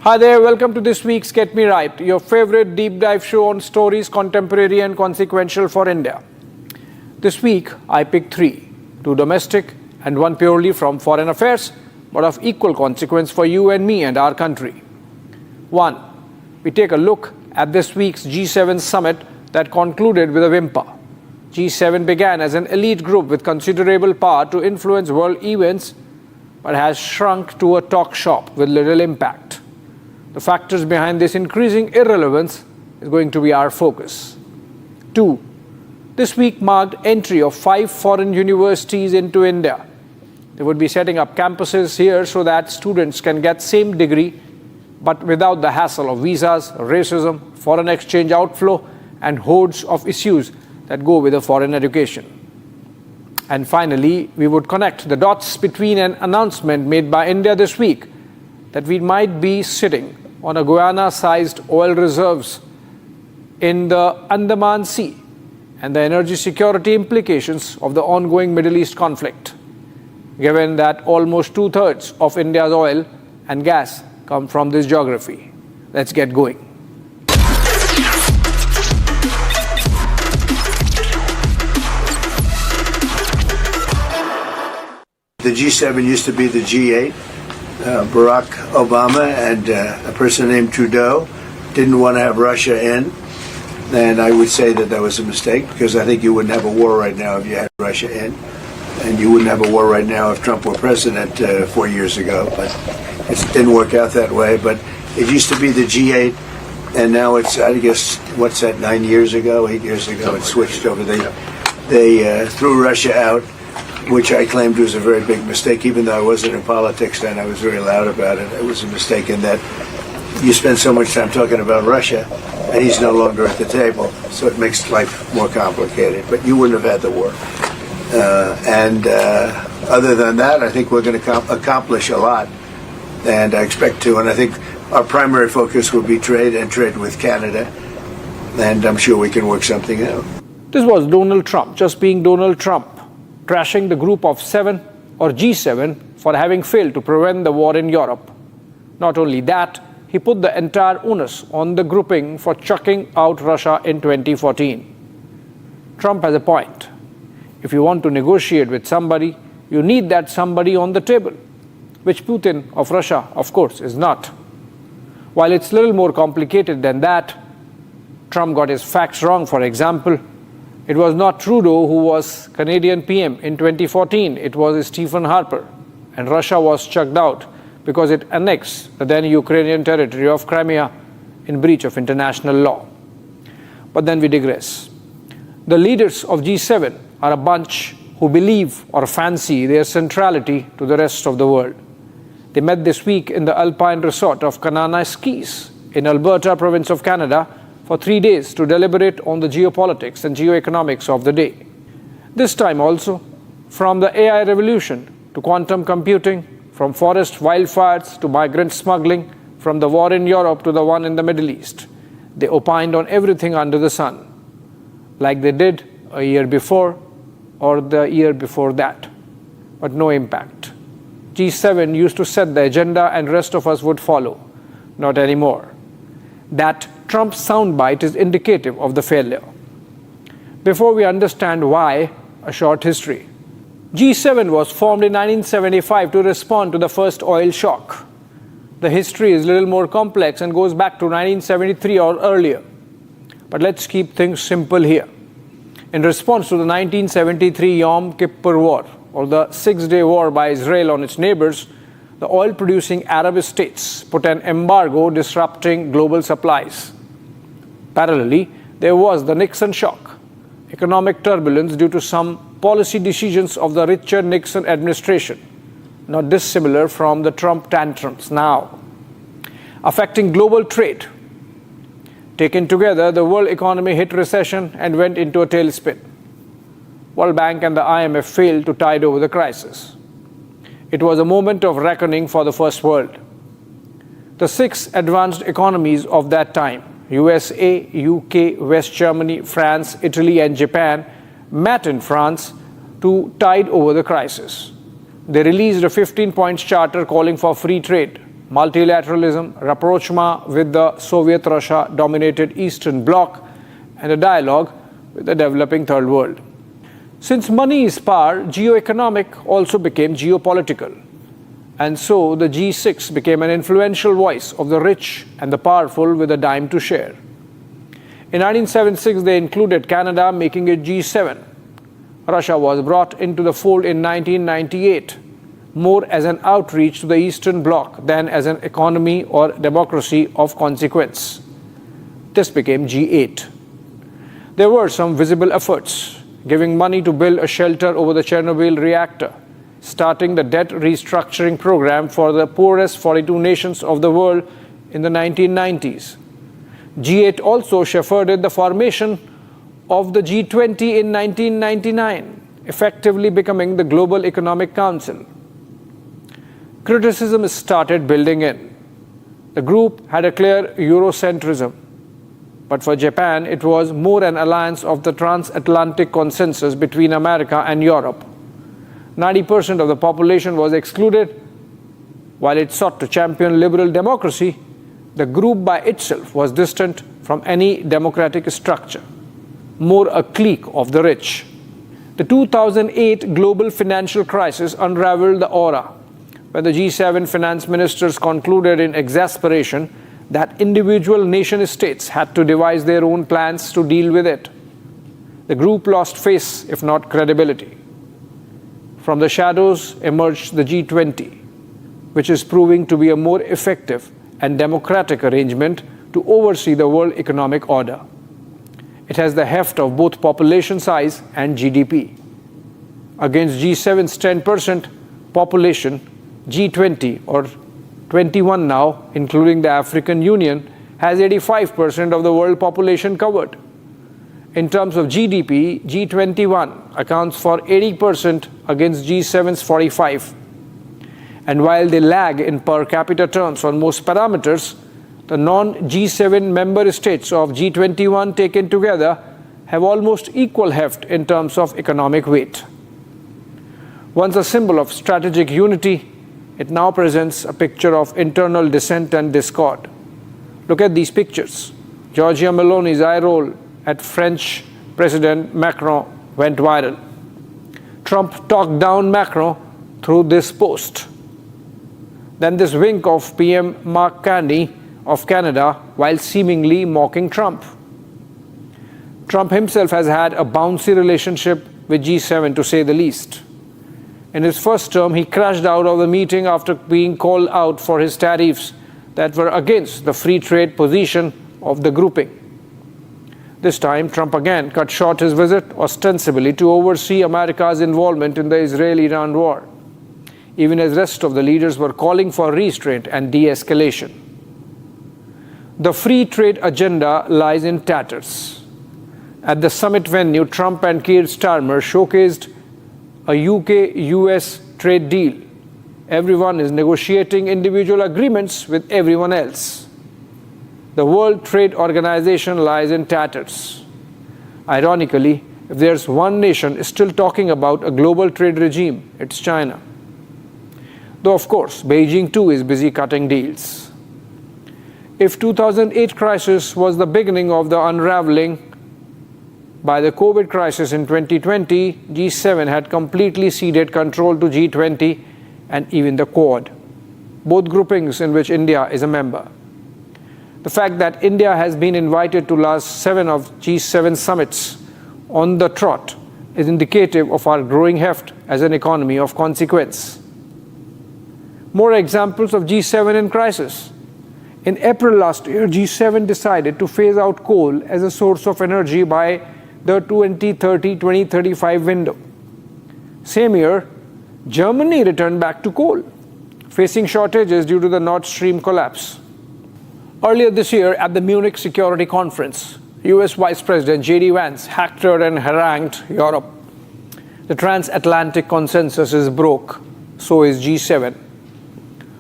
Hi there, welcome to this week's Get Me Right, your favorite deep dive show on stories contemporary and consequential for India. This week, I picked three, two domestic and one purely from foreign affairs, but of equal consequence for you and me and our country. One, we take a look at this week's G7 summit that concluded with a whimper. G7 began as an elite group with considerable power to influence world events, but has shrunk to a talk shop with little impact. The factors behind this increasing irrelevance is going to be our focus. Two, this week marked entry of 5 foreign universities into India. They would be setting up campuses here so that students can get same degree, but without the hassle of visas, racism, foreign exchange outflow, and hordes of issues that go with a foreign education. And finally, we would connect the dots between an announcement made by India this week that we might be sitting on a Guyana-sized oil reserves in the Andaman Sea and the energy security implications of the ongoing Middle East conflict, given that almost 2/3 of India's oil and gas come from this geography. Let's get going. The G7 used to be the G8. Barack Obama and a person named Trudeau didn't want to have Russia in, and I would say that that was a mistake, because I think you wouldn't have a war right now if you had Russia in, and you wouldn't have a war right now if Trump were president 4 years ago, but it didn't work out that way. But it used to be the G8, and now it's, I guess, what's that, 8 years ago, it switched over. They threw Russia out, which I claimed was a very big mistake. Even though I wasn't in politics then, I was very loud about it. It was a mistake in that you spend so much time talking about Russia, and he's no longer at the table, so it makes life more complicated. But you wouldn't have had the war. Other than that, I think we're going to accomplish a lot, and I expect to. And I think our primary focus will be trade, and trade with Canada, and I'm sure we can work something out. This was Donald Trump, just being Donald Trump, trashing the group of 7 or G7 for having failed to prevent the war in Europe. Not only that, he put the entire onus on the grouping for chucking out Russia in 2014. Trump has a point. If you want to negotiate with somebody, you need that somebody on the table, which Putin of Russia, of course, is not. While it's a little more complicated than that, Trump got his facts wrong. For example, it was not Trudeau who was Canadian PM in 2014, it was Stephen Harper, and Russia was chucked out because it annexed the then Ukrainian territory of Crimea in breach of international law. But then we digress. The leaders of G7 are a bunch who believe or fancy their centrality to the rest of the world. They met this week in the Alpine resort of Kananaskis in Alberta, province of Canada, for 3 days to deliberate on the geopolitics and geoeconomics of the day. This time also, from the AI revolution to quantum computing, from forest wildfires to migrant smuggling, from the war in Europe to the one in the Middle East, they opined on everything under the sun, like they did a year before or the year before that, but no impact. G7 used to set the agenda and rest of us would follow. Not anymore. That Trump's soundbite is indicative of the failure. Before we understand why, a short history. G7 was formed in 1975 to respond to the first oil shock. The history is a little more complex and goes back to 1973 or earlier. But let's keep things simple here. In response to the 1973 Yom Kippur War, or the 6-day war by Israel on its neighbors, the oil-producing Arab states put an embargo disrupting global supplies. Parallelly, there was the Nixon shock, economic turbulence due to some policy decisions of the Richard Nixon administration, not dissimilar from the Trump tantrums now, affecting global trade. Taken together, the world economy hit recession and went into a tailspin. World Bank and the IMF failed to tide over the crisis. It was a moment of reckoning for the first world. The 6 advanced economies of that time, USA, UK, West Germany, France, Italy, and Japan, met in France to tide over the crisis. They released a 15-point charter calling for free trade, multilateralism, rapprochement with the Soviet Russia-dominated Eastern Bloc, and a dialogue with the developing Third World. Since money is power, geoeconomic also became geopolitical. And so the G6 became an influential voice of the rich and the powerful with a dime to share. In 1976, they included Canada, making it G7. Russia was brought into the fold in 1998, more as an outreach to the Eastern Bloc than as an economy or democracy of consequence. This became G8. There were some visible efforts, giving money to build a shelter over the Chernobyl reactor, starting the debt restructuring program for the poorest 42 nations of the world in the 1990s. G8 also shepherded the formation of the G20 in 1999, effectively becoming the Global Economic Council. Criticism started building in. The group had a clear Eurocentrism, but for Japan, it was more an alliance of the transatlantic consensus between America and Europe. 90% of the population was excluded. While it sought to champion liberal democracy, the group by itself was distant from any democratic structure, more a clique of the rich. The 2008 global financial crisis unraveled the aura, when the G7 finance ministers concluded in exasperation that individual nation-states had to devise their own plans to deal with it. The group lost face, if not credibility. From the shadows emerged the G20, which is proving to be a more effective and democratic arrangement to oversee the world economic order. It has the heft of both population size and GDP. Against G7's 10% population, G20, or 21 now, including the African Union, has 85% of the world population covered. In terms of GDP, G21 accounts for 80% against G7's 45%. And while they lag in per capita terms on most parameters, the non-G7 member states of G21 taken together have almost equal heft in terms of economic weight. Once a symbol of strategic unity, it now presents a picture of internal dissent and discord. Look at these pictures. Giorgia Meloni's eye roll at French President Macron went viral. Trump talked down Macron through this post. Then this wink of PM Mark Carney of Canada while seemingly mocking Trump. Trump himself has had a bouncy relationship with G7, to say the least. In his first term, he crashed out of the meeting after being called out for his tariffs that were against the free trade position of the grouping. This time, Trump again cut short his visit, ostensibly to oversee America's involvement in the Israel-Iran war, even as the rest of the leaders were calling for restraint and de-escalation. The free trade agenda lies in tatters. At the summit venue, Trump and Keir Starmer showcased a UK-US trade deal. Everyone is negotiating individual agreements with everyone else. The World Trade Organization lies in tatters. Ironically, if there's one nation still talking about a global trade regime, it's China. Though, of course, Beijing too is busy cutting deals. If 2008 crisis was the beginning of the unraveling by the COVID crisis in 2020, G7 had completely ceded control to G20 and even the Quad, both groupings in which India is a member. The fact that India has been invited to last 7 of G7 summits on the trot is indicative of our growing heft as an economy of consequence. More examples of G7 in crisis. In April last year, G7 decided to phase out coal as a source of energy by the 2030-2035 window. Same year, Germany returned back to coal, facing shortages due to the Nord Stream collapse. Earlier this year, at the Munich Security Conference, US Vice President J.D. Vance hectored and harangued Europe. The transatlantic consensus is broke, so is G7.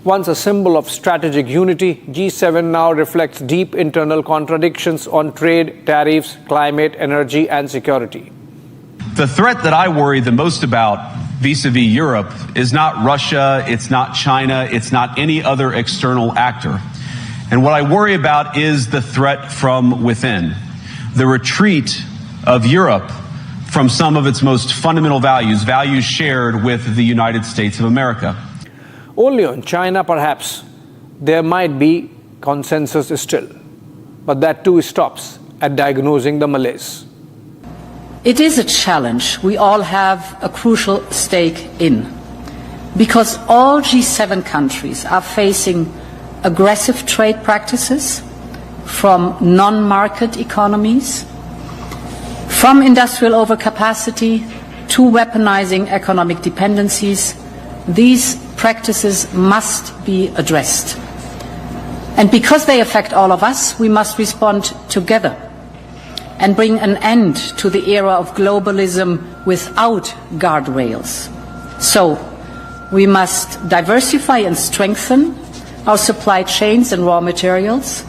Once a symbol of strategic unity, G7 now reflects deep internal contradictions on trade, tariffs, climate, energy, and security. The threat that I worry the most about vis-a-vis Europe is not Russia, it's not China, it's not any other external actor. And what I worry about is the threat from within, the retreat of Europe from some of its most fundamental values, values shared with the United States of America. Only on China, perhaps, there might be consensus still, but that too stops at diagnosing the malaise. It is a challenge we all have a crucial stake in, because all G7 countries are facing aggressive trade practices from non-market economies, from industrial overcapacity to weaponizing economic dependencies. These practices must be addressed. And because they affect all of us, we must respond together and bring an end to the era of globalism without guardrails. So, we must diversify and strengthen our supply chains and raw materials.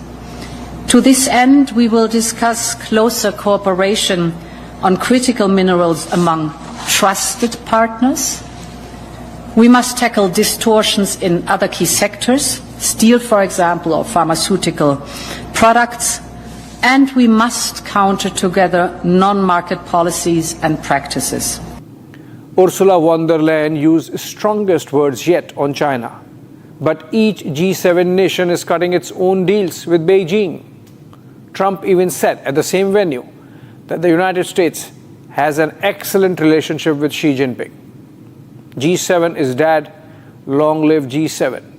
To this end, we will discuss closer cooperation on critical minerals among trusted partners. We must tackle distortions in other key sectors, steel, for example, or pharmaceutical products, and we must counter together non-market policies and practices. Ursula von der Leyen used strongest words yet on China, but each G7 nation is cutting its own deals with Beijing. Trump even said at the same venue that the United States has an excellent relationship with Xi Jinping. G7 is dead. Long live G7.